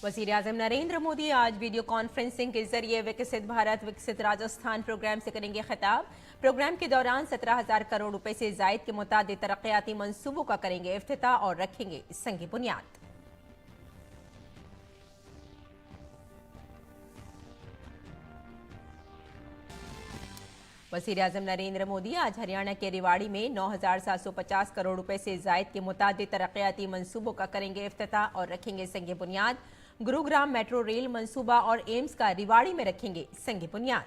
वज़ीर-ए-आज़म नरेंद्र मोदी आज video conferencing के जरिए विकसित भारत विकसित राजस्थान प्रोग्राम से करेंगे खिताब। प्रोग्राम के दौरान 17,000 करोड़ रुपए से जायद के मुताबिक तरक्याती मंसूबों का करेंगे इफ्तिताह और रखेंगे संग बुनियाद। वज़ीर-ए-आज़म नरेंद्र मोदी आज हरियाणा के रेवाड़ी में 9,750 करोड़ रुपए से जायद के मुताबिक तरक्याती मंसूबों का करेंगे इफ्तिताह और रखेंगे संग बुनियाद। गुरुग्राम मेट्रो रेल मंसूबा और एम्स का रेवाड़ी में रखेंगे संग बुनियाद।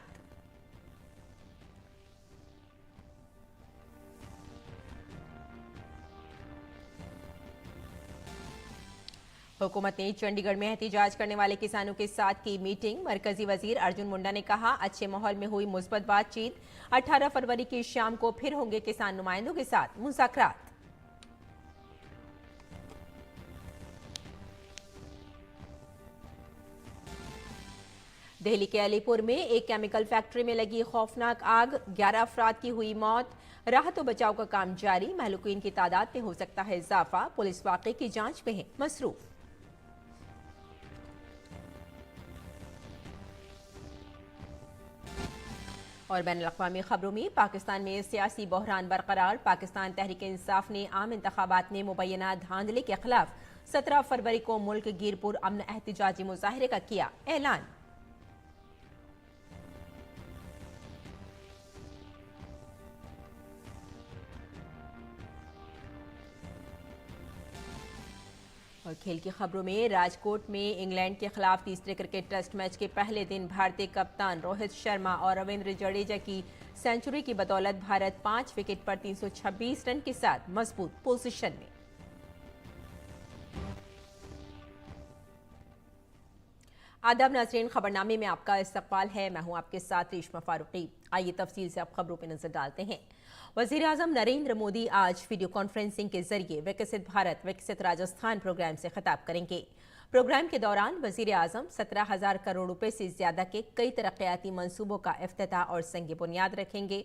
हुकूमत ने चंडीगढ़ में एहतिजाज करने वाले किसानों के साथ की मीटिंग। मरकजी वजीर अर्जुन मुंडा ने कहा, अच्छे माहौल में हुई मुस्बत बातचीत। 18 फरवरी की शाम को फिर होंगे किसान नुमाइंदों के साथ मुज़ाकरात। दिल्ली के अलीपुर में एक केमिकल फैक्ट्री में लगी खौफनाक आग, 11 अफराद की हुई मौत। राहत और बचाव का काम जारी, महलूकीन की तादाद में हो सकता है इजाफा। पुलिस वाक़े की जांच में है मसरूफ। और बैनुल-अक़वामी खबरों में पाकिस्तान में सियासी बहरान बरकरार। पाकिस्तान तहरीक इंसाफ ने आम इंतखाबात में मुबैना धांधली के खिलाफ 17 फरवरी को मुल्क गिरपुर अमन एहतिजाजी मुजाहरे का किया ऐलान। और खेल की खबरों में राजकोट में इंग्लैंड के खिलाफ तीसरे क्रिकेट टेस्ट मैच के पहले दिन भारतीय कप्तान रोहित शर्मा और रविंद्र जडेजा की सेंचुरी की बदौलत भारत 5 विकेट पर 326 रन के साथ मजबूत पोजीशन में। आदाब नाज़रीन, खबरनामे में आपका इस्तकबाल है। मैं हूं आपके साथ रेशमा फारूकी। आइए तफसील से आप खबरों पर नजर डालते हैं। वज़ीर-ए-आज़म नरेंद्र मोदी आज वीडियो कॉन्फ्रेंसिंग के जरिए विकसित भारत विकसित राजस्थान प्रोग्राम से खिताब करेंगे। प्रोग्राम के दौरान वज़ीर-ए-आज़म 17,000 करोड़ रुपए से ज्यादा के कई तरक्याती मंसूबों का इफ्तिताह और संग बुनियाद रखेंगे।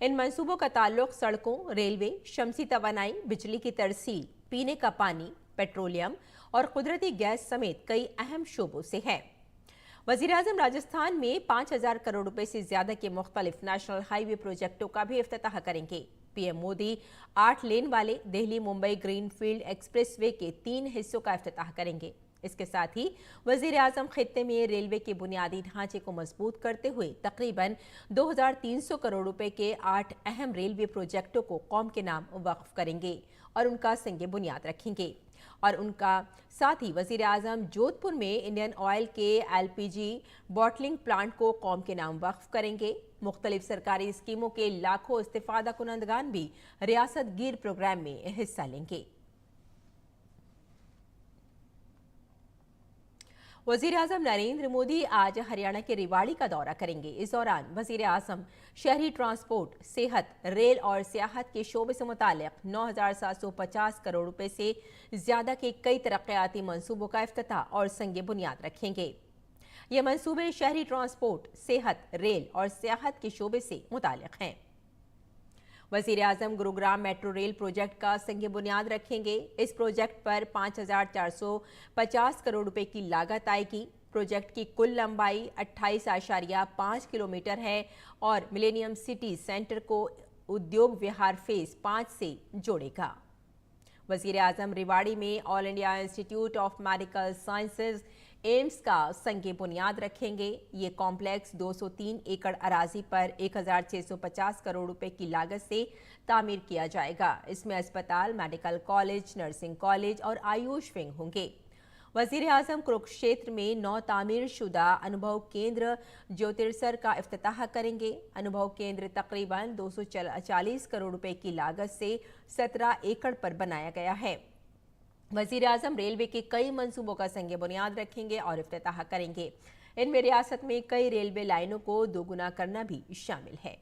इन मंसूबों का ताल्लुक सड़कों, रेलवे, शमसी तवानाई, बिजली की तरसील, पीने का पानी, पेट्रोलियम और कुदरती गैस समेत कई अहम शोबों से है। वज़ीर-ए-आज़म राजस्थान में 5,000 करोड़ रुपए से ज्यादा के मुख्तलिफ नेशनल हाईवे प्रोजेक्टों का भी इफ्तिताह करेंगे। पीएम मोदी 8 लेन वाले दिल्ली मुंबई ग्रीनफील्ड एक्सप्रेसवे के 3 हिस्सों का इफ्तिताह करेंगे। इसके साथ ही वज़ीर-ए-आज़म खित्ते में रेलवे के बुनियादी ढांचे को मजबूत करते हुए तकरीबन 2,300 करोड़ रुपए के 8 अहम रेलवे प्रोजेक्टों को कौम के नाम वक्फ करेंगे और उनका संग बुनियाद रखेंगे। और उनका साथ ही वज़ीर-ए-आज़म जोधपुर में इंडियन ऑयल के एलपीजी बॉटलिंग प्लांट को कौम के नाम वक्फ करेंगे। मुख्तलिफ सरकारी स्कीमों के लाखों इस्तिफादा कुनंदगान भी रियासत गिर प्रोग्राम में हिस्सा लेंगे। वज़ीर-ए-आज़म नरेंद्र मोदी आज हरियाणा के रेवाड़ी का दौरा करेंगे। इस दौरान वज़ीर-ए-आज़म शहरी ट्रांसपोर्ट, सेहत, रेल और सियाहत के शोबे से मुताल्लिक़ 9,750 करोड़ रुपए से ज्यादा के कई तरक्याती मंसूबों का इफ्तिताह और संग बुनियाद रखेंगे। ये मंसूबे शहरी ट्रांसपोर्ट, सेहत, रेल और सियाहत के शोबे से मुताल्लिक़ हैं। वज़ीर-ए-आज़म गुरुग्राम मेट्रो रेल प्रोजेक्ट का संग बुनियाद रखेंगे। इस प्रोजेक्ट पर 5,450 करोड़ रुपए की लागत आएगी। प्रोजेक्ट की कुल लंबाई 28.5 किलोमीटर है और मिलेनियम सिटी सेंटर को उद्योग विहार फेज 5 से जोड़ेगा। वज़ीर-ए-आज़म रेवाड़ी में all India institute of medical sciences AIIMS का संग बुनियाद रखेंगे। ये कॉम्प्लेक्स 203 एकड़ अराजी पर 1,650 करोड़ रुपए की लागत से तामीर किया जाएगा। इसमें अस्पताल, मेडिकल कॉलेज, नर्सिंग कॉलेज और आयुष विंग होंगे। वज़ीर-ए-आज़म कुरुक्षेत्र में 9 तामीर शुदा अनुभव केंद्र ज्योतिर्सर का इफ्तिताह करेंगे। अनुभव केंद्र तकरीबन 240 करोड़ रुपए की लागत से 17 एकड़ पर बनाया गया है। वज़ीर-ए-आज़म रेलवे के कई मंसूबों का संग बुनियाद रखेंगे और इफ्तिताह करेंगे। इनमें रियासत में कई रेलवे लाइनों को दोगुना करना भी शामिल है।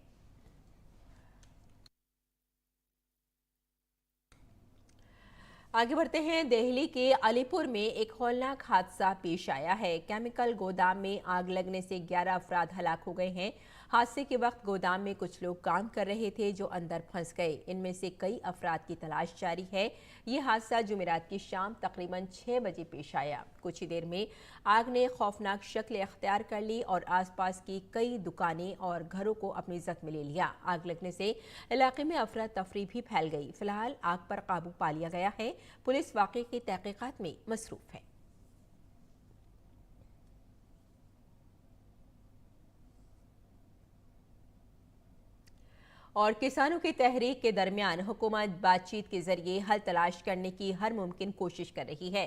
आगे बढ़ते हैं। दिल्ली के अलीपुर में एक हौलनाक हादसा पेश आया है। केमिकल गोदाम में आग लगने से 11 अफराद हलाक हो गए हैं। हादसे के वक्त गोदाम में कुछ लोग काम कर रहे थे जो अंदर फंस गए। इनमें से कई अफराद की तलाश जारी है। ये हादसा जुमेरात की शाम तकरीबन 6 बजे पेश आया। कुछ ही देर में आग ने खौफनाक शक्ल अख्तियार कर ली और आसपास की कई दुकानें और घरों को अपनी जद में ले लिया। आग लगने से इलाके में अफरा तफरी भी फैल गई। फिलहाल आग पर काबू पा लिया गया है। पुलिस वाकये की तहकीकात में मसरूफ है। और किसानों की तहरीक के दरमियान हुकूमत बातचीत के जरिए हल तलाश करने की हर मुमकिन कोशिश कर रही है।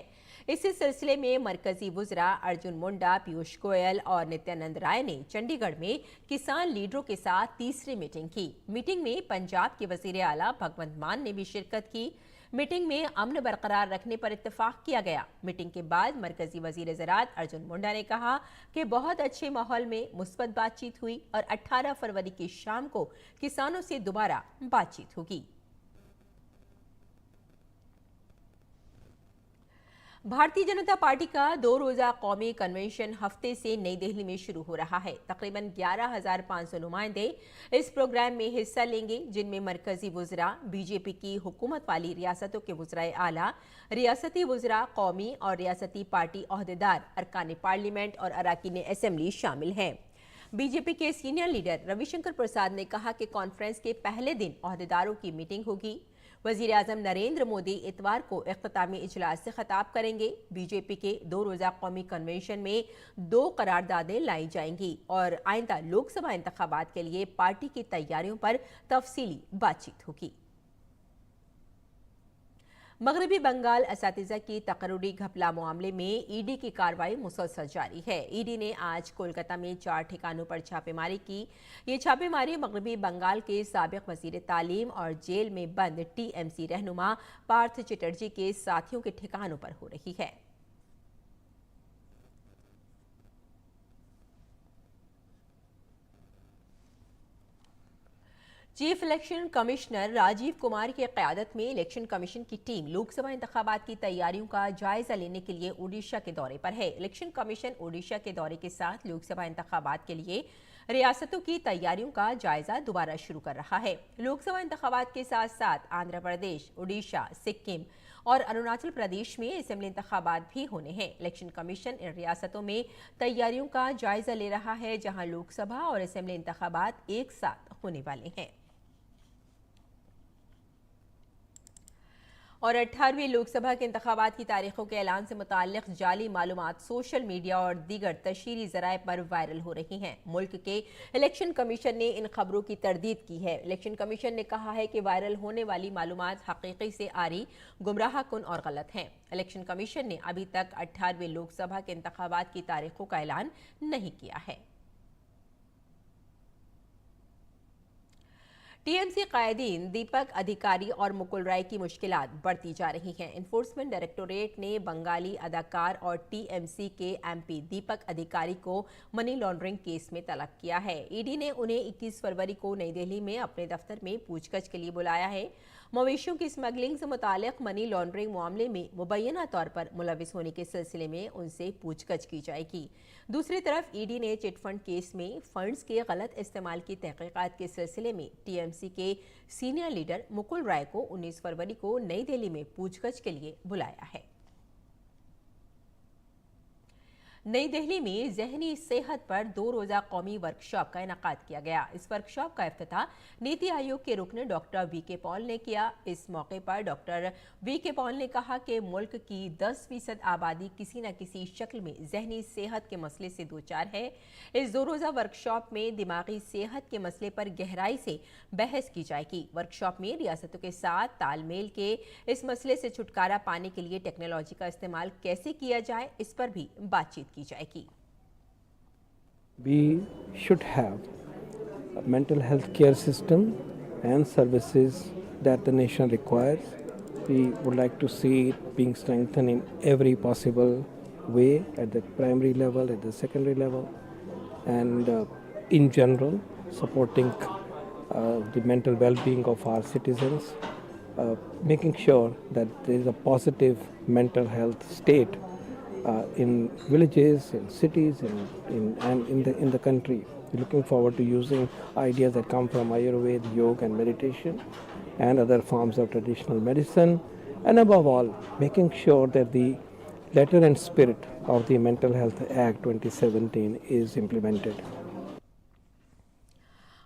इसी सिलसिले में मरकजी वुज़रा अर्जुन मुंडा, पीयूष गोयल और नित्यानंद राय ने चंडीगढ़ में किसान लीडरों के साथ तीसरी मीटिंग की। मीटिंग में पंजाब के वजीर आला भगवंत मान ने भी शिरकत की। मीटिंग में अमन बरकरार रखने पर इत्तेफाक किया गया। मीटिंग के बाद मरकजी वजीर ज़राअत अर्जुन मुंडा ने कहा कि बहुत अच्छे माहौल में मुस्बत बातचीत हुई और 18 फरवरी की शाम को किसानों से दोबारा बातचीत होगी। भारतीय जनता पार्टी का 2 रोजा कौमी कन्वेंशन हफ्ते से नई दिल्ली में शुरू हो रहा है। तकरीबन 11,500 नुमाइंदे इस प्रोग्राम में हिस्सा लेंगे, जिनमें मरकजी वुज़रा, बीजेपी की हुकूमत वाली रियासतों के वुज़राए आला, रियासती वुज़रा, कौमी और रियासती पार्टी ओहदेदार, अरकान पार्लियामेंट और अरकान असेंबली शामिल हैं। बीजेपी के सीनियर लीडर रविशंकर प्रसाद ने कहा कि कॉन्फ्रेंस के पहले दिन ओहदेदारों की मीटिंग होगी। वजीर आजम नरेंद्र मोदी इतवार को इख्तितामी इजलास से खिताब करेंगे। बीजेपी के 2 रोजा कौमी कन्वेंशन में 2 करारदादें लाई जाएंगी और आइंदा लोकसभा इंतखाबात के लिए पार्टी की तैयारियों पर तफसीली बातचीत होगी। मगरबी बंगाल असातिज़ा की तकर्रुरी घपला मामले में ईडी की कार्रवाई मुसलसल जारी है। ईडी ने आज कोलकाता में 4 ठिकानों पर छापेमारी की। ये छापेमारी मगरबी बंगाल के साबिक वजीर तालीम और जेल में बंद टीएमसी रहनुमा पार्थ चटर्जी के साथियों के ठिकानों पर हो रही है। Chief election commissioner Rajiv Kumar की क़यादत में इलेक्शन कमीशन की टीम लोकसभा इंतखाबात की तैयारियों का जायजा लेने के लिए ओडिशा के दौरे पर है। इलेक्शन कमीशन ओडिशा के दौरे के साथ लोकसभा इंतखाबात के लिए रियासतों की तैयारियों का जायजा दोबारा शुरू कर रहा है। लोकसभा इंतखाबात के साथ साथ आंध्र प्रदेश, उड़ीसा, सिक्किम और अरुणाचल प्रदेश में असेंबली इंतखाबात भी होने हैं। इलेक्शन कमीशन इन रियासतों में तैयारियों का जायजा ले रहा है, जहां लोकसभा और असेंबली इंतखाबात एक साथ होने वाले हैं। और 18वीं लोकसभा के इंतखाबात की तारीखों के ऐलान से मुताल्लिक जाली मालूमात सोशल मीडिया और दीगर तशहीरी ज़राए पर वायरल हो रही हैं। मुल्क के इलेक्शन कमीशन ने इन खबरों की तरदीद की है। इलेक्शन कमीशन ने कहा है कि वायरल होने वाली मालूमात हकीकी से आरी, गुमराह कुन और गलत हैं। इलेक्शन कमीशन ने अभी तक 18वीं लोकसभा के इंतखाबात की तारीखों का ऐलान नहीं किया है। टीएमसी कायदीन दीपक अधिकारी और मुकुल राय की मुश्किलात बढ़ती जा रही हैं। इन्फोर्समेंट डायरेक्टोरेट ने बंगाली अदाकार और टीएमसी के एमपी दीपक अधिकारी को मनी लॉन्ड्रिंग केस में तलब किया है। ईडी ने उन्हें 21 फरवरी को नई दिल्ली में अपने दफ्तर में पूछताछ के लिए बुलाया है। मवेशियों की स्मगलिंग से मुताल्लिक मनी लॉन्ड्रिंग मामले में मुबैना तौर पर मुलविस होने के सिलसिले में उनसे पूछताछ की जाएगी। दूसरी तरफ ईडी ने चिटफंड केस में फंड्स के गलत इस्तेमाल की तहकीकात के सिलसिले में टीएमसी के सीनियर लीडर मुकुल राय को 19 फरवरी को नई दिल्ली में पूछताछ के लिए बुलाया है। नई दिल्ली में जहनी सेहत पर 2 रोजा कौमी वर्कशॉप का इनेकाद किया गया। इस वर्कशॉप का इफ्तिताह नीति आयोग के रुकन डॉक्टर वीके पॉल ने किया। इस मौके पर डॉक्टर वीके पॉल ने कहा कि मुल्क की 10% आबादी किसी न किसी शक्ल में जहनी सेहत के मसले से दोचार है। इस 2 रोजा वर्कशॉप में दिमागी सेहत के मसले पर गहराई से बहस की जाएगी। वर्कशॉप में रियासतों के साथ तालमेल के इस मसले से छुटकारा पाने के लिए टेक्नोलॉजी का इस्तेमाल कैसे किया जाए, इस पर भी बातचीत की जाएगी। We should have a mental health care system and services that the nation requires. We would like to see it being strengthened in every possible way, at the primary level, at the secondary level, and in general supporting the mental well-being of our citizens making sure that there is a positive mental health state in villages, in cities, and in the country. We're looking forward to using ideas that come from Ayurveda, yoga, and meditation, and other forms of traditional medicine, and above all, making sure that the letter and spirit of the Mental Health Act 2017 is implemented.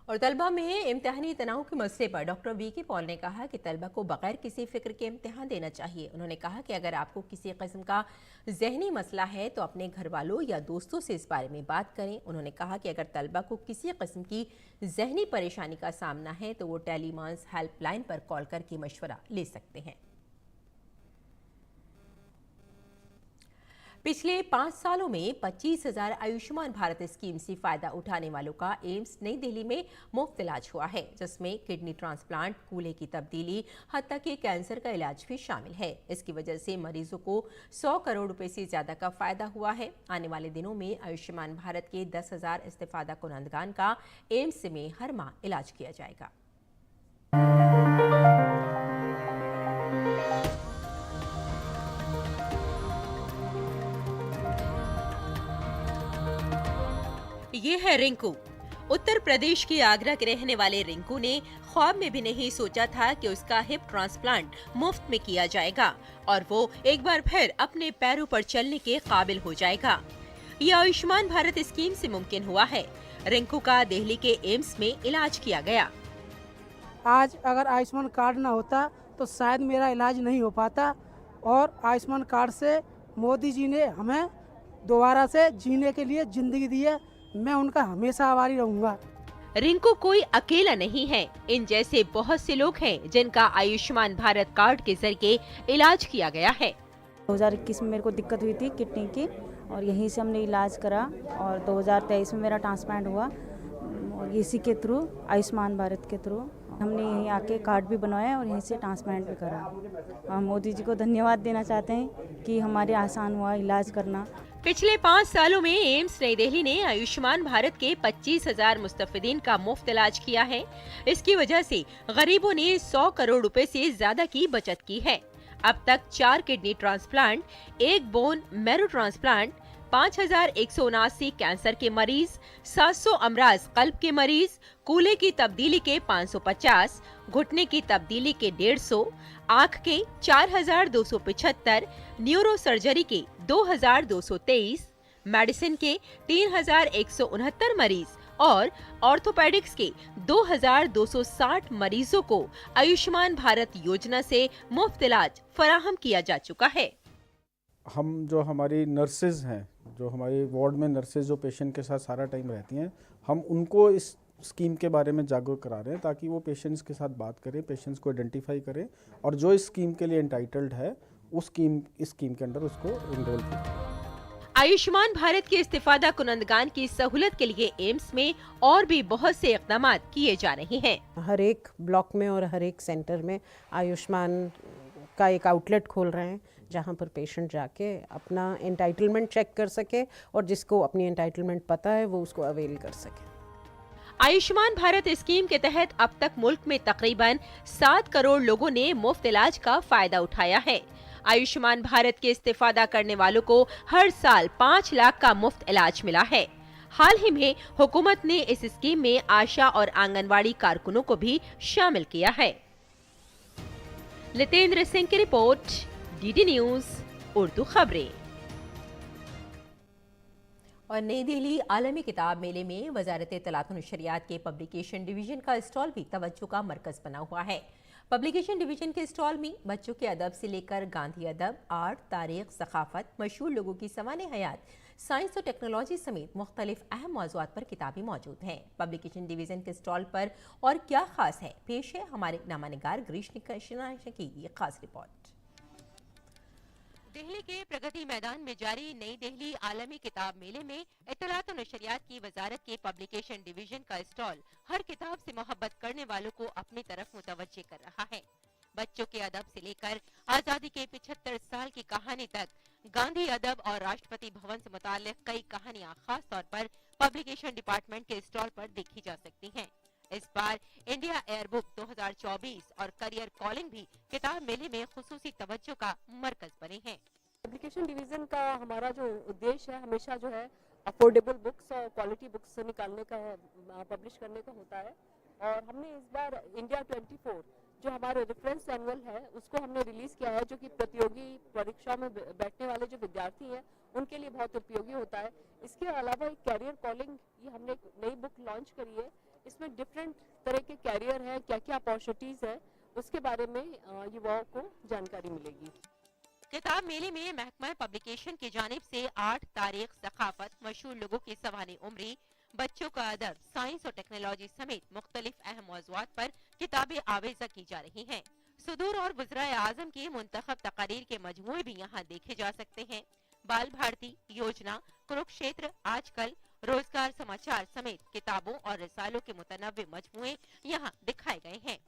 और तलबा में इम्तिहानी तनाव के मसले पर doctor VK. Paul ने कहा कि तलबा को बगैर किसी फिक्र के इम्तिहान देना चाहिए। उन्होंने कहा कि अगर आपको किसी किस्म का जहनी मसला है तो अपने घर वालों या दोस्तों से इस बारे में बात करें। उन्होंने कहा कि अगर तलबा को किसी किस्म की जहनी परेशानी का सामना है तो वो टेलीमांस हेल्पलाइन पर कॉल करके मशवरा ले सकते हैं। पिछले 5 सालों में 25,000 आयुष्मान भारत स्कीम से फायदा उठाने वालों का एम्स नई दिल्ली में मुफ्त इलाज हुआ है, जिसमें किडनी ट्रांसप्लांट, कूल्हे की तब्दीली, हत्ता के कैंसर का इलाज भी शामिल है। इसकी वजह से मरीजों को 100 करोड़ रुपए से ज्यादा का फायदा हुआ है। आने वाले दिनों में आयुष्मान भारत के 10,000 इस्तेफादा कुनंदगान का एम्स में हर माह इलाज किया जाएगा। ये है रिंकू। उत्तर प्रदेश के आगरा के रहने वाले रिंकू ने ख्वाब में भी नहीं सोचा था कि उसका हिप ट्रांसप्लांट मुफ्त में किया जाएगा और वो एक बार फिर अपने पैरों पर चलने के काबिल हो जाएगा। ये आयुष्मान भारत स्कीम से मुमकिन हुआ है। रिंकू का दिल्ली के एम्स में इलाज किया गया। आज अगर आयुष्मान कार्ड ना होता तो शायद मेरा इलाज नहीं हो पाता और आयुष्मान कार्ड से मोदी जी ने हमें दोबारा से जीने के लिए जिंदगी दी है। मैं उनका हमेशा आभारी रहूंगा। रिंकू कोई अकेला नहीं है। इन जैसे बहुत से लोग हैं जिनका आयुष्मान भारत कार्ड के जरिए इलाज किया गया है। 2021 में मेरे को दिक्कत हुई थी किडनी की और यहीं से हमने इलाज करा और 2023 में मेरा ट्रांसप्लांट हुआ और इसी के थ्रू आयुष्मान भारत के थ्रू हमने यहीं आके कार्ड भी बनवाया और यहीं से ट्रांसप्लांट भी करा। हम मोदी जी को धन्यवाद देना चाहते हैं कि हमारे आसान हुआ इलाज करना। पिछले 5 सालों में एम्स नई दिल्ली ने आयुष्मान भारत के 25,000 मुस्तफिदीन का मुफ्त इलाज किया है। इसकी वजह से गरीबों ने 100 करोड़ रुपए से ज्यादा की बचत की है। अब तक 4 kidney transplant, 1 bone marrow transplant, 5,179 cancer के मरीज, 700 अमराज कल्ब के मरीज, कूल्हे की तब्दीली के 550, घुटने की तब्दीली के 150, आँख के 4,275, न्यूरो सर्जरी के 2,223, मेडिसिन के 3,169 मरीज और ऑर्थोपेडिक्स के 2,260 मरीजों को आयुष्मान भारत योजना से मुफ्त इलाज फराहम किया जा चुका है। हम जो हमारी नर्सेज हैं, जो हमारी वार्ड में नर्सेज जो पेशेंट के साथ सारा टाइम रहती हैं, हम उनको इस स्कीम के बारे में जागरूक करा रहे हैं ताकि वो पेशेंट्स के साथ बात करें, पेशेंट्स को आइडेंटिफाई करें और जो इस स्कीम के लिए एंटाइटल्ड है इस स्कीम के अंदर उसको इनरोल करें। आयुष्मान भारत के इस्तेफादा कुनंदगान की सहूलत के लिए एम्स में और भी बहुत से इक़दाम किए जा रहे हैं। हर एक ब्लॉक में और हर एक सेंटर में आयुष्मान का एक आउटलेट खोल रहे हैं जहां पर पेशेंट जाके अपना एंटाइटलमेंट चेक कर सके और जिसको अपनी एंटाइटलमेंट पता है वो उसको अवेल कर सके। आयुष्मान भारत स्कीम के तहत अब तक मुल्क में तकरीबन 7 करोड़ लोगों ने मुफ्त इलाज का फायदा उठाया है। आयुष्मान भारत के इस्तेफादा करने वालों को हर साल 5 लाख का मुफ्त इलाज मिला है। हाल ही में हुकूमत ने इस स्कीम में आशा और आंगनवाड़ी कारकुनों को भी शामिल किया है। लितेंद्र सिंह की रिपोर्ट, डीडी न्यूज उर्दू खबरें। और नई दिल्ली आलमी किताब मेले में वजारत इत्तलात व नशरियात के पब्लिकेशन डिवीजन का स्टॉल भी तवज्जो का मरकज बना हुआ है। पब्लिकेशन डिवीजन के स्टॉल में बच्चों के अदब से लेकर गांधी अदब, आर्ट, तारीख, सकाफत, मशहूर लोगों की सवाने हयात, साइंस और टेक्नोलॉजी समेत मुख्तलिफ अहम मौज़ूआत पर किताबें मौजूद हैं। पब्लिकेशन डिवीजन के स्टॉल पर और क्या खास है, पेश है हमारे नामानिगार ग्रीश निकशनाश की ये खास रिपोर्ट। दिल्ली के प्रगति मैदान में जारी नई दिल्ली आलमी किताब मेले में इत्तलात और नशरियात की वजारत के पब्लिकेशन डिवीजन का स्टॉल हर किताब से मोहब्बत करने वालों को अपनी तरफ मुतवज्जे कर रहा है। बच्चों के अदब से लेकर आजादी के 75 साल की कहानी तक, गांधी अदब और राष्ट्रपति भवन से मुताल्लिक कई कहानियां खास तौर पर पब्लिकेशन डिपार्टमेंट के स्टॉल पर देखी जा सकती हैं। इस बार इंडिया एयर बुक 2024 और करियर कॉलिंग भी किताब मेले में खुसूसी तवज्जो का मरकज बने हैं। पब्लिकेशन डिवीजन का हमारा जो उद्देश्य है हमेशा जो है अफोर्डेबल बुक्स और क्वालिटी बुक्स निकालने का है, पब्लिश करने का होता है। और हमने इस बार इंडिया 24 जो हमारे रेफरेंस एनुअल है उसको हमने रिलीज किया है, जो कि प्रतियोगी परीक्षा में बैठने वाले जो विद्यार्थी हैं उनके लिए बहुत उपयोगी होता है। इसके अलावा एक कैरियर कॉलिंग ये हमने एक नई बुक लॉन्च करी है। इसमें डिफरेंट तरह के कैरियर है, क्या क्या अपॉर्चुनिटीज है उसके बारे में युवाओं को जानकारी मिलेगी। किताब मेले में महकमा पब्लिकेशन की जानिब से 8 तारीख, सखाफत, मशहूर लोगों की सवाने उम्री, बच्चों का अदब, साइंस और टेक्नोलॉजी समेत मुख्तलिफ अहम मौज़ूआत पर किताबें आवेज़ा की जा रही हैं। सुदूर और वज़राए आज़म की मुंतखब तकारीर के मजमूए भी यहाँ देखे जा सकते हैं। बाल भारती योजना, कुरुक्षेत्र, आजकल, रोजगार समाचार समेत किताबों और रिसालों के मुतनव्वे मजमूए यहाँ दिखाए गए हैं।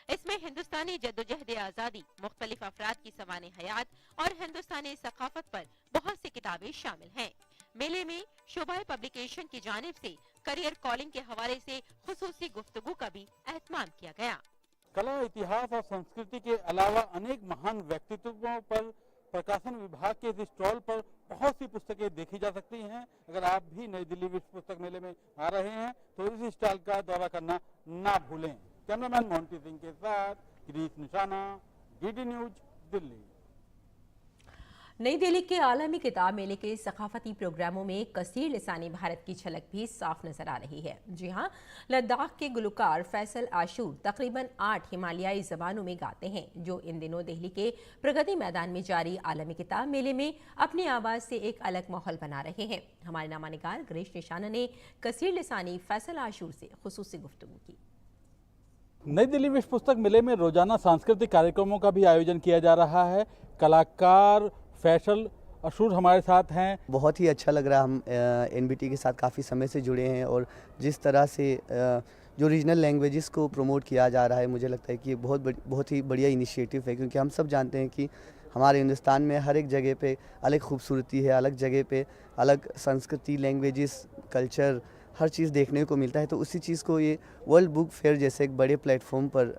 इसमें हिंदुस्तानी जद्दोजहद आज़ादी, मुख्तलिफ अफराद की सवाने हयात और हिंदुस्तानी सकाफत पर बहुत सी किताबें शामिल हैं। मेले में शोबा पब्लिकेशन की जानिब से करियर कॉलिंग के हवाले से खुसूसी गुफ्तगू का भी एहतमाम किया गया। कला, इतिहास और संस्कृति के अलावा अनेक महान व्यक्तित्वों पर प्रकाशन विभाग के इस स्टॉल पर बहुत सी पुस्तकें देखी जा सकती हैं। अगर आप भी नई दिल्ली विश्व पुस्तक मेले में आ रहे हैं तो इस स्टॉल का दौरा करना ना भूलें। कैमरामैन मोंटी सिंह के साथ गिरीश निशाना, डीडी न्यूज, दिल्ली। नई दिल्ली के आलमी किताब मेले के सकाफती प्रोग्रामों में कसीर लिसानी भारत की झलक भी साफ नजर आ रही है। जी हाँ, लद्दाख के गुलकार फैसल आशूर तकरीबन 8 हिमालयाई ज़बानों में गाते हैं, जो इन दिनों दिल्ली के प्रगति मैदान में जारी आलमी किताब मेले में अपनी आवाज़ से एक अलग माहौल बना रहे हैं। हमारे नामानिगार गिरीश निशाना ने कसीर लिसानी फैसल आशूर से खुसूसी गुफ्तगू की। नई दिल्ली विश्व पुस्तक मेले में रोजाना सांस्कृतिक कार्यक्रमों का भी आयोजन किया जा रहा है। कलाकार फैसल अशूर हमारे साथ हैं। बहुत ही अच्छा लग रहा है, हम एनबीटी के साथ काफ़ी समय से जुड़े हैं और जिस तरह से जो रीजनल लैंग्वेजेस को प्रमोट किया जा रहा है, मुझे लगता है कि ये बहुत ही बढ़िया इनिशिएटिव है, क्योंकि हम सब जानते हैं कि हमारे हिंदुस्तान में हर एक जगह पे अलग खूबसूरती है, अलग जगह पे अलग संस्कृति, लैंग्वेजेस, कल्चर, हर चीज़ देखने को मिलता है। तो उसी चीज़ को ये वर्ल्ड बुक फेयर जैसे एक बड़े प्लेटफॉर्म पर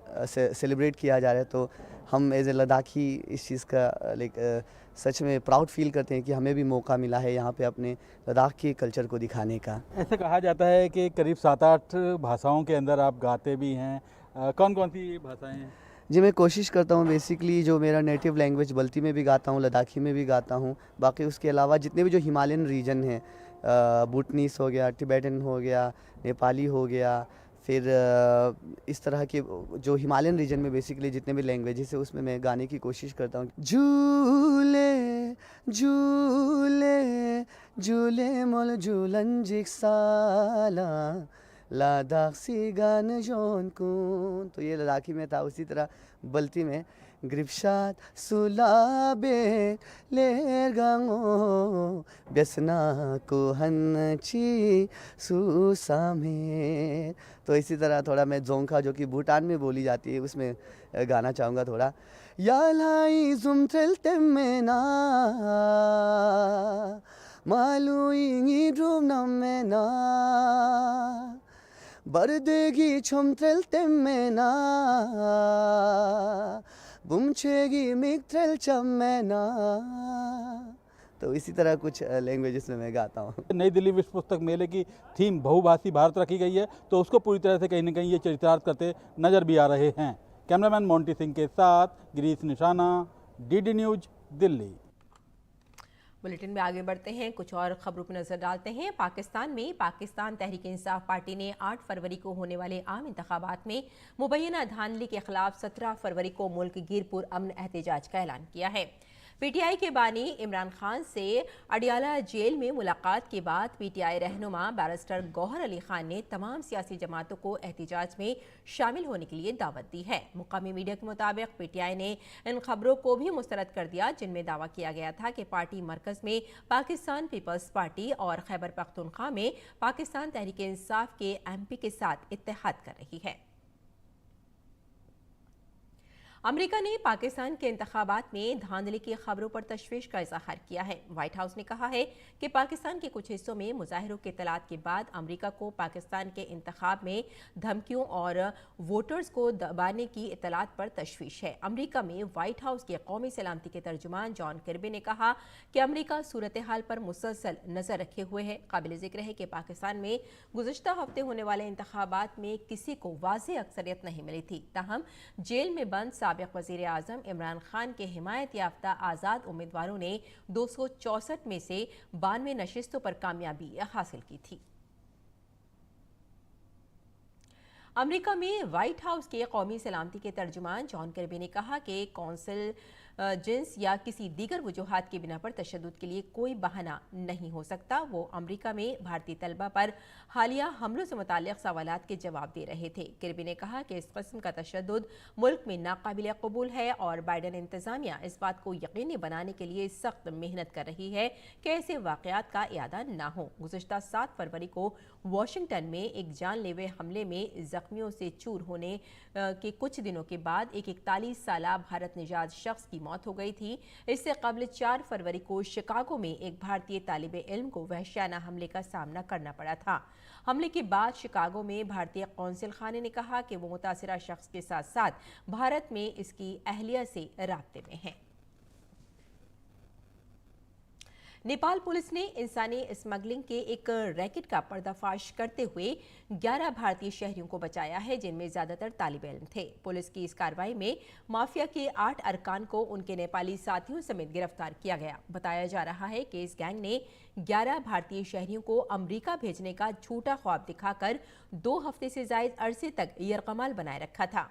सेलिब्रेट किया जा रहा है, तो हम एज ए लद्दाखी इस चीज़ का सच में प्राउड फील करते हैं कि हमें भी मौका मिला है यहाँ पे अपने लद्दाख के कल्चर को दिखाने का। ऐसे कहा जाता है कि करीब 7-8 भाषाओं के अंदर आप गाते भी हैं। कौन कौन सी भाषाएं हैं? जी, मैं कोशिश करता हूँ बेसिकली जो मेरा नेटिव लैंग्वेज बल्ती में भी गाता हूँ, लद्दाखी में भी गाता हूँ। बाकी उसके अलावा जितने भी जो हिमालयन रीजन हैं, भूटनीस हो गया, टिबेटन हो गया, नेपाली हो गया, फिर इस तरह के जो हिमालयन रीजन में बेसिकली जितने भी लैंग्वेजेस है उसमें मैं गाने की कोशिश करता हूँ। झूले झूले झूले मोल झूलन जिक्साला लद्दाख सी गान जोन कुन, तो ये लद्दाखी में था। उसी तरह बल्ती में ग्रिप्शात सुलाबे लेरगांगो व्यसना को हन्ची सुसामे, तो इसी तरह थोड़ा मैं जोंखा जो कि भूटान में बोली जाती है उसमें गाना चाहूँगा थोड़ा। यालाई जुम चलते में ना मालूई ड्रूम नम में ना बरदेगी छुम चलते में ना बुमछेगी मिक्ट्रेल चमेना, तो इसी तरह कुछ लैंग्वेजेस में मैं गाता हूँ। नई दिल्ली विश्व पुस्तक मेले की थीम बहुभाषी भारत रखी गई है, तो उसको पूरी तरह से कहीं ना कहीं ये चरितार्थ करते नजर भी आ रहे हैं। कैमरामैन मोंटी सिंह के साथ गिरीश निशाना, डीडी न्यूज, दिल्ली। बुलेटिन में आगे बढ़ते हैं, कुछ और खबरों पर नजर डालते हैं। पाकिस्तान में पाकिस्तान तहरीक इंसाफ पार्टी ने 8 फरवरी को होने वाले आम इंतखाबात में मुबैना धांधली के खिलाफ 17 फरवरी को मुल्क गिर पुर अमन एहतजाज का ऐलान किया है। पीटीआई के बानी इमरान खान से अडियाला जेल में मुलाकात के बाद पीटीआई रहनुमा बैरिस्टर गौहर अली खान ने तमाम सियासी जमातों को एहतजाज में शामिल होने के लिए दावत दी है। मुकामी मीडिया के मुताबिक पीटीआई ने इन खबरों को भी मुस्तरद कर दिया जिनमें दावा किया गया था कि पार्टी मरकज में पाकिस्तान पीपल्स पार्टी और खैबर पख्तूनख्वा में पाकिस्तान तहरीक इंसाफ के एमपी के साथ इत्तेहाद कर रही है। अमेरिका ने पाकिस्तान के इंतखाबात में धांधली की खबरों पर तशवीश का इजहार किया है। व्हाइट हाउस ने कहा है कि पाकिस्तान के कुछ हिस्सों में मुजाहिरों के इत्तलात के बाद अमेरिका को पाकिस्तान के इंतखाब में धमकियों और वोटर्स को दबाने की इत्तलात पर तशवीश है। अमेरिका में व्हाइट हाउस के कौमी सलामती के तर्जुमान जॉन किर्बी ने कहा कि अमेरिका सूरत हाल पर मुसलसल नजर रखे हुए है। काबिल जिक्र है कि पाकिस्तान में गुज़श्ता हफ्ते होने वाले इंतखाबात में किसी को वाज़ेह अक्सरियत नहीं मिली थी। ताहम जेल में बंद साबिक़ वज़ीर आज़म इमरान खान के हिमायत याफ्ता आज़ाद उम्मीदवारों ने 264 में से 92 नशिस्तों पर कामयाबी हासिल की थी। अमेरिका में व्हाइट हाउस के कौमी सलामती के तर्जुमान जॉन किर्बी ने कहा कि कौंसिल जिन्स या किसी दीगर वजूहात की बिना पर तशद्दुद के लिए कोई बहाना नहीं हो सकता। वो अमेरिका में भारतीय तलबा पर हालिया हमलों से मुताल्लिक़ सवालात के जवाब दे रहे थे। किर्बी ने कहा कि इस किस्म का तशद्दुद मुल्क में नाकाबिल कबूल है और बाइडन इंतज़ामिया इस बात को यकीनी बनाने के लिए सख्त मेहनत कर रही है कि ऐसे वाक़यात का इआदा न हो। गुज़श्ता 7 फरवरी को वाशिंगटन में एक जानलेवा हमले में जख्मियों से चूर होने के कुछ दिनों के बाद एक 41 साला भारत निजात शख्स की मौत हो गई थी। इससे कबल 4 फरवरी को शिकागो में एक भारतीय तालिबे इल्म को वहशियाना हमले का सामना करना पड़ा था। हमले के बाद शिकागो में भारतीय कौंसिल खाने ने कहा कि वो मुतासिरा शख्स के साथ साथ भारत में इसकी अहलिया से राब्ते में है। नेपाल पुलिस ने इंसानी स्मगलिंग के एक रैकेट का पर्दाफाश करते हुए 11 भारतीय शहरियों को बचाया है, जिनमें ज्यादातर तालिबे इल्म थे। पुलिस की इस कार्रवाई में माफिया के 8 अरकान को उनके नेपाली साथियों समेत गिरफ्तार किया गया। बताया जा रहा है कि इस गैंग ने 11 भारतीय शहरियों को अमेरिका भेजने का झूठा ख्वाब दिखाकर 2 हफ्ते से जायद अरसे तक यरगमाल बनाए रखा था।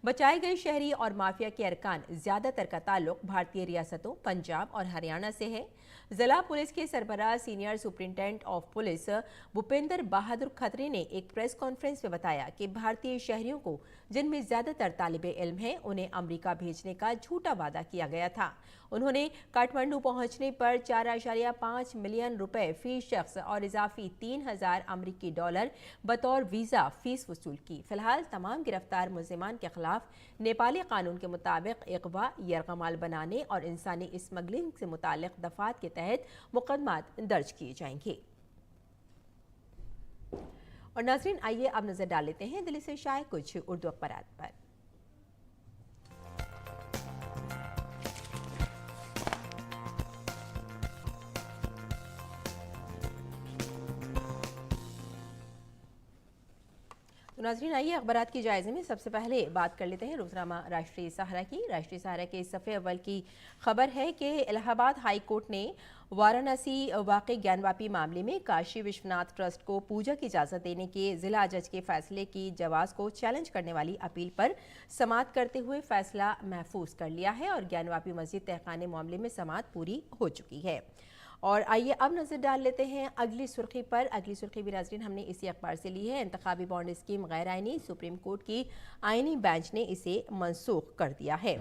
बचाए गए शहरी और माफिया के अरकान ज्यादातर का ताल्लुक भारतीय रियासतों पंजाब और हरियाणा से है। जिला पुलिस के सरबराह senior superintendent of police Bhupendra Bahadur Khatri ने एक प्रेस कॉन्फ्रेंस में बताया कि भारतीय शहरियों को, जिनमें ज्यादातर तालिबे इल्म हैं, उन्हें अमेरिका भेजने का झूठा वादा किया गया था। उन्होंने काठमांडू पहुंचने पर 4.5 मिलियन रुपए फी शख्स और इजाफी 3000 अमेरिकी डॉलर बतौर वीजा फीस वसूल की। फिलहाल तमाम गिरफ्तार मुल्जिमान के खिलाफ नेपाली कानून के मुताबिक अगवा, यरगमाल बनाने और इंसानी स्मगलिंग से मुताल्लिक दफात के तहत मुकदमात दर्ज किए जाएंगे। और नाज़रीन, आइए अब नजर डाल लेते हैं दिल्ली से शाये कुछ उर्दू अखबारात पर। तो नाज़रीन, आइए अखबारात की जायज़े में सबसे पहले बात कर लेते हैं रोज़नामा राष्ट्रीय सहारा की। राष्ट्रीय सहारा के सफ़े अव्वल की खबर है कि इलाहाबाद हाई कोर्ट ने वाराणसी वाक़ई ज्ञानवापी मामले में काशी विश्वनाथ ट्रस्ट को पूजा की इजाज़त देने के ज़िला जज के फैसले की जवाज़ को चैलेंज करने वाली अपील पर समाअत करते हुए फैसला महफूज कर लिया है और ज्ञानवापी मस्जिद तहखाने मामले में समाअत पूरी हो चुकी है। और आइए अब नज़र डाल लेते हैं अगली सुर्खी पर। अगली सुर्खी भी नाज़रीन हमने इसी अखबार से ली है। इंतखाबी बॉन्ड स्कीम गैर आइनी, सुप्रीम कोर्ट की आइनी बेंच ने इसे मनसूख कर दिया है।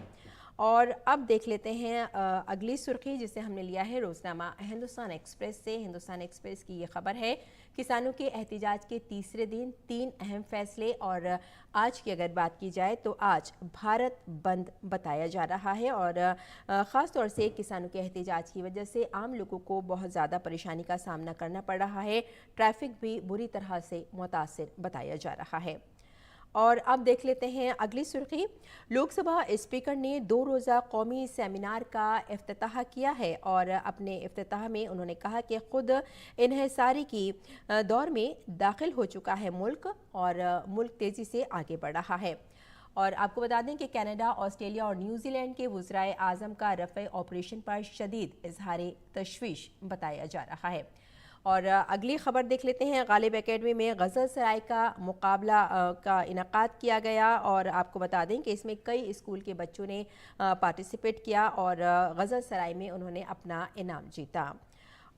और अब देख लेते हैं अगली सुर्खी, जिसे हमने लिया है रोज़नामा हिंदुस्तान एक्सप्रेस से। हिंदुस्तान एक्सप्रेस की ये खबर है, किसानों के एहतिजाज के तीसरे दिन 3 अहम फैसले। और आज की अगर बात की जाए तो आज भारत बंद बताया जा रहा है और ख़ास तौर से किसानों के एहतिजाज की वजह से आम लोगों को बहुत ज़्यादा परेशानी का सामना करना पड़ रहा है। ट्रैफिक भी बुरी तरह से मुतासिर बताया जा रहा है। और अब देख लेते हैं अगली सुर्खी, लोकसभा स्पीकर ने 2 रोज़ा कौमी सेमिनार का इफ्तिताह किया है और अपने इफ्तिताह में उन्होंने कहा कि खुद इन्हिसारी की दौर में दाखिल हो चुका है मुल्क और मुल्क तेज़ी से आगे बढ़ रहा है। और आपको बता दें कि कनाडा, ऑस्ट्रेलिया और न्यूजीलैंड के वज़राए आज़म का रफ़े ऑपरेशन पर शदीद इजहार तशवीश बताया जा रहा है। और अगली खबर देख लेते हैं, गालिब एकेडमी में गज़ल सराय का मुकाबला का इनकाद किया गया और आपको बता दें कि इसमें कई स्कूल के बच्चों ने पार्टिसिपेट किया और गज़ल सराय में उन्होंने अपना इनाम जीता।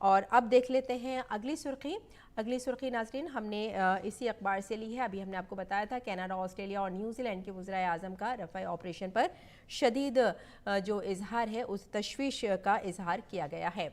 और अब देख लेते हैं अगली सुर्खी। अगली सुर्खी नाज़रीन हमने इसी अखबार से ली है। अभी हमने आपको बताया था कनाडा, ऑस्ट्रेलिया और न्यूजीलैंड के वज़राए आज़म का रफ़ा ऑपरेशन पर शदीद जो इजहार है उस तशवीश का इजहार किया गया है।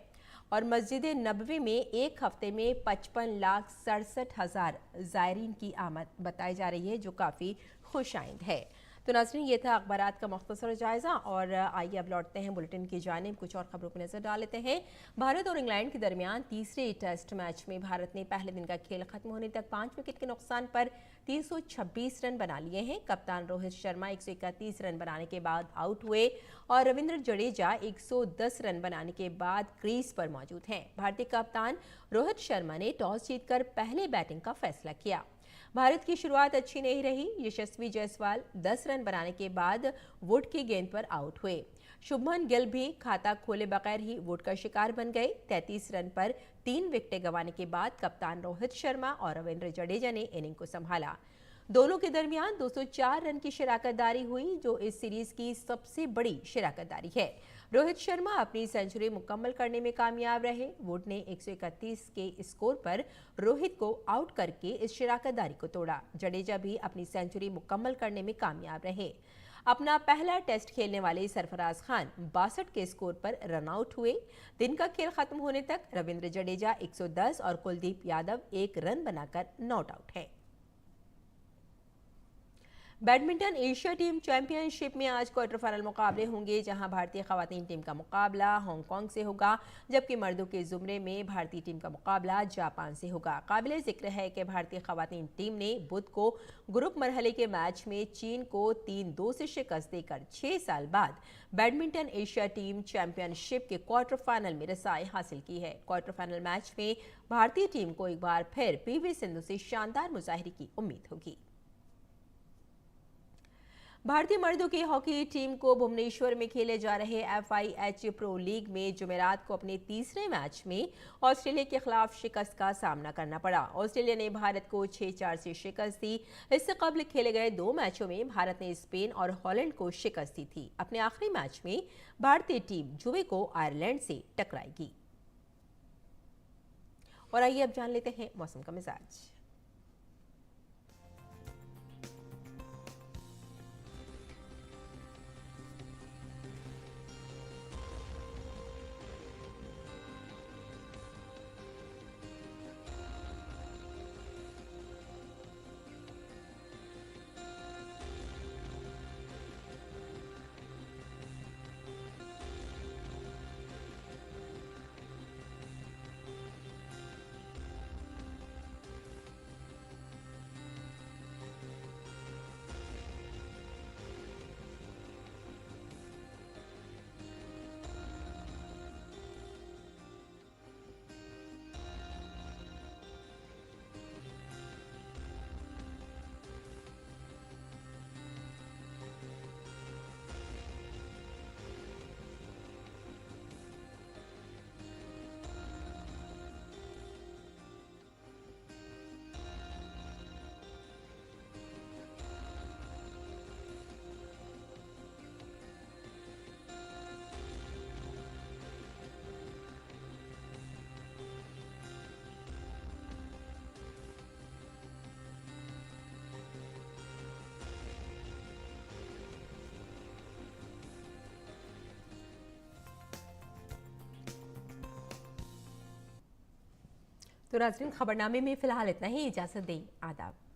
और मस्जिद नबवी में एक हफ्ते में 55,67,000 ज़ायरीन की आमद बताई जा रही है, जो काफ़ी खुश आइंद है। तो नाज़रीन, ये था अखबारात का मुख्तसर जायज़ा और आइए अब लौटते हैं बुलेटिन की जानिब। कुछ और खबरों पर नजर डाल लेते हैं। भारत और इंग्लैंड के दरमियान तीसरे टेस्ट मैच में भारत ने पहले दिन का खेल खत्म होने तक 5 विकेट के नुकसान पर 326 रन बना लिए हैं। कप्तान रोहित शर्मा 131 रन बनाने के बाद आउट हुए और रविंद्र जडेजा 110 रन बनाने के बाद क्रीज पर मौजूद हैं। भारतीय कप्तान रोहित शर्मा ने टॉस जीतकर पहले बैटिंग का फैसला किया। भारत की शुरुआत अच्छी नहीं रही। यशस्वी जायसवाल 10 रन बनाने के बाद वुड की गेंद पर आउट हुए। शुभमन गिल भी खाता खोले बगैर ही वुड का शिकार बन गए। 33 रन पर 3 विकेटें गंवाने के बाद कप्तान रोहित शर्मा और रविंद्र जडेजा ने इनिंग को संभाला। दोनों के दरमियान 204 रन की शिराकतदारी हुई, जो इस सीरीज की सबसे बड़ी शिराकतदारी है। रोहित शर्मा अपनी सेंचुरी मुकम्मल करने में कामयाब रहे। वुड ने 131 के स्कोर पर रोहित को आउट करके इस शिराकतदारी को तोड़ा। जडेजा भी अपनी सेंचुरी मुकम्मल करने में कामयाब रहे। अपना पहला टेस्ट खेलने वाले सरफराज खान 62 के स्कोर पर रन आउट हुए। दिन का खेल खत्म होने तक रविंद्र जडेजा 110 और कुलदीप यादव 1 रन बनाकर नॉट आउट है। बैडमिंटन एशिया टीम चैंपियनशिप में आज क्वार्टर फाइनल मुकाबले होंगे, जहां भारतीय खवातीन टीम का मुकाबला हांगकांग से होगा, जबकि मर्दों के जुमरे में भारतीय टीम का मुकाबला जापान से होगा। काबिले जिक्र है कि भारतीय खवातीन टीम ने बुध को ग्रुप मरहले के मैच में चीन को 3-2 से शिकस्त देकर 6 साल बाद बैडमिंटन एशिया टीम चैंपियनशिप के क्वार्टर फाइनल में रसाई हासिल की है। क्वार्टर फाइनल मैच में भारतीय टीम को एक बार फिर पीवी सिंधु से शानदार मुजाहिरे की उम्मीद होगी। भारतीय मर्दों की हॉकी टीम को भुवनेश्वर में खेले जा रहे FIH प्रो लीग में जुमेरात को अपने तीसरे मैच में ऑस्ट्रेलिया के खिलाफ शिकस्त का सामना करना पड़ा। ऑस्ट्रेलिया ने भारत को 6-4 से शिकस्त दी। इससे कबल खेले गए 2 मैचों में भारत ने स्पेन और हॉलैंड को शिकस्त दी थी। अपने आखिरी मैच में भारतीय टीम जुमे को आयरलैंड से टकराएगी। और आइए अब जान लेते हैं मौसम का मिजाज। तो नाज़रीन, खबरनामे में फिलहाल इतना ही। इजाज़त दें। आदाब।